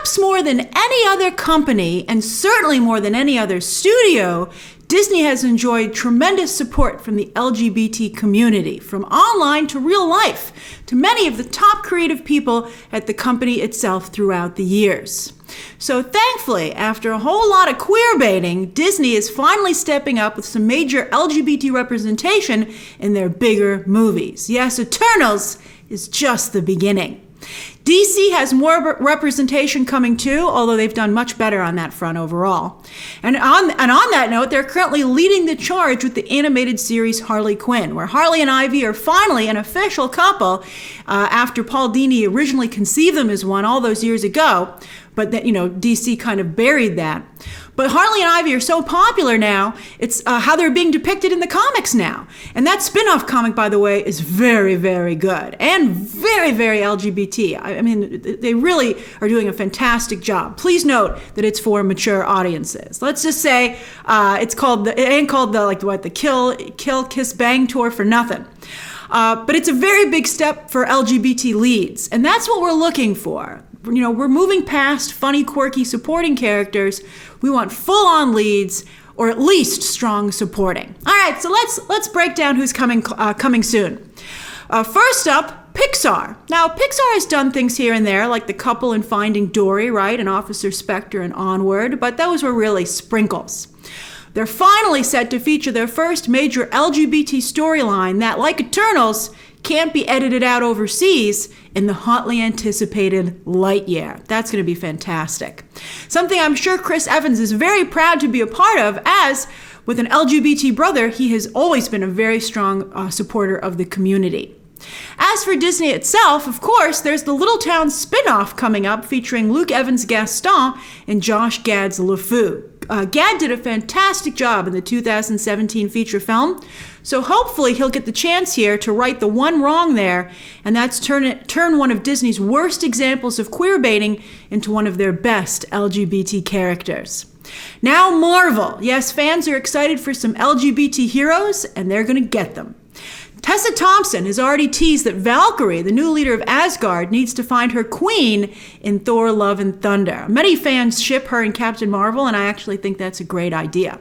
perhaps more than any other company, and certainly more than any other studio, Disney has enjoyed tremendous support from the LGBT community, from online to real life, to many of the top creative people at the company itself throughout the years. So thankfully, after a whole lot of queer baiting, Disney is finally stepping up with some major LGBT representation in their bigger movies. Yes, Eternals is just the beginning. DC has more representation coming too, although they've done much better on that front overall. And on that note, they're currently leading the charge with the animated series Harley Quinn, where Harley and Ivy are finally an official couple after Paul Dini originally conceived them as one all those years ago. But that, DC kind of buried that. But Harley and Ivy are so popular now, it's how they're being depicted in the comics now. And that spin-off comic, by the way, is very, very good and very, very LGBT. I mean, they really are doing a fantastic job. Please note that it's for mature audiences. Let's just say it ain't called the Kill, Kiss, Bang tour for nothing. But it's a very big step for LGBT leads, and that's what we're looking for. We're moving past funny, quirky supporting characters. We want full-on leads, or at least strong supporting. All right, so let's break down who's coming soon. First up, Pixar. Now, Pixar has done things here and there, like the couple in Finding Dory, right, and Officer Spectre and Onward, but those were really sprinkles. They're finally set to feature their first major LGBT storyline that, like Eternals, can't be edited out overseas in the hotly anticipated Lightyear. That's going to be fantastic. Something I'm sure Chris Evans is very proud to be a part of, as with an LGBT brother, he has always been a very strong supporter of the community. As for Disney itself, of course, there's the Little Town spin-off coming up featuring Luke Evans' Gaston and Josh Gad's LeFou. Gad did a fantastic job in the 2017 feature film, so hopefully he'll get the chance here to right the one wrong there, and that's turn one of Disney's worst examples of queer baiting into one of their best LGBT characters. Now Marvel. Yes, fans are excited for some LGBT heroes, and they're going to get them. Tessa Thompson has already teased that Valkyrie, the new leader of Asgard, needs to find her queen in Thor: Love and Thunder. Many fans ship her and Captain Marvel, and I actually think that's a great idea.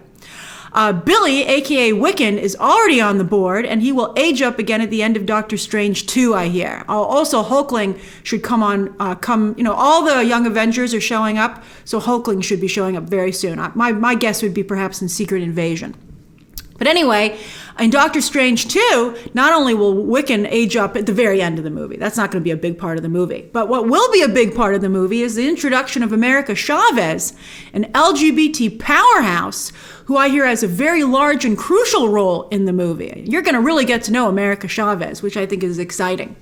Billy, aka Wiccan, is already on the board, and he will age up again at the end of Doctor Strange 2, I hear. Also, Hulkling should come on. All the Young Avengers are showing up, so Hulkling should be showing up very soon. My guess would be perhaps in Secret Invasion. But anyway, in Doctor Strange 2, not only will Wiccan age up at the very end of the movie, that's not going to be a big part of the movie, but what will be a big part of the movie is the introduction of America Chavez, an LGBT powerhouse who I hear has a very large and crucial role in the movie. You're going to really get to know America Chavez, which I think is exciting.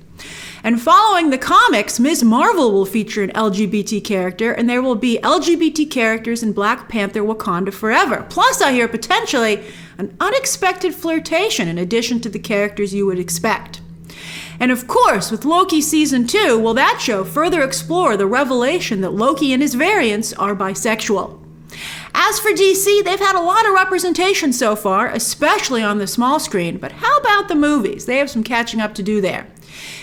And following the comics, Ms. Marvel will feature an LGBT character, and there will be LGBT characters in Black Panther Wakanda Forever. Plus, I hear potentially an unexpected flirtation in addition to the characters you would expect. And of course, with Loki Season 2, will that show further explore the revelation that Loki and his variants are bisexual. As for DC, they've had a lot of representation so far, especially on the small screen, but how about the movies? They have some catching up to do there.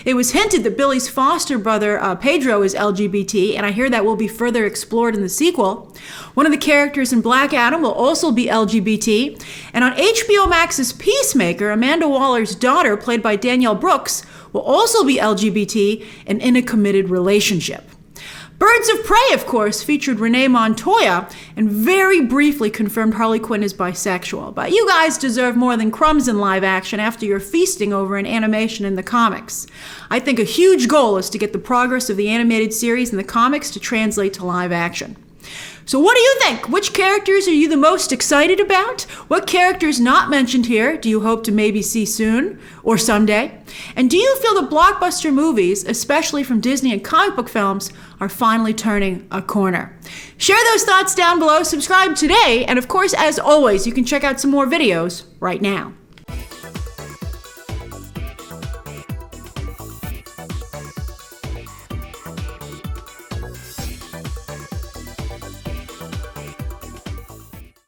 It was hinted that Billy's foster brother, Pedro, is LGBT, and I hear that will be further explored in the sequel. One of the characters in Black Adam will also be LGBT, and on HBO Max's Peacemaker, Amanda Waller's daughter, played by Danielle Brooks, will also be LGBT and in a committed relationship. Birds of Prey, of course, featured Renee Montoya and very briefly confirmed Harley Quinn is bisexual. But you guys deserve more than crumbs in live action after you're feasting over an animation in the comics. I think a huge goal is to get the progress of the animated series in the comics to translate to live action. So what do you think? Which characters are you the most excited about? What characters not mentioned here do you hope to maybe see soon or someday? And do you feel the blockbuster movies, especially from Disney and comic book films, are finally turning a corner? Share those thoughts down below, subscribe today, and of course, as always, you can check out some more videos right now.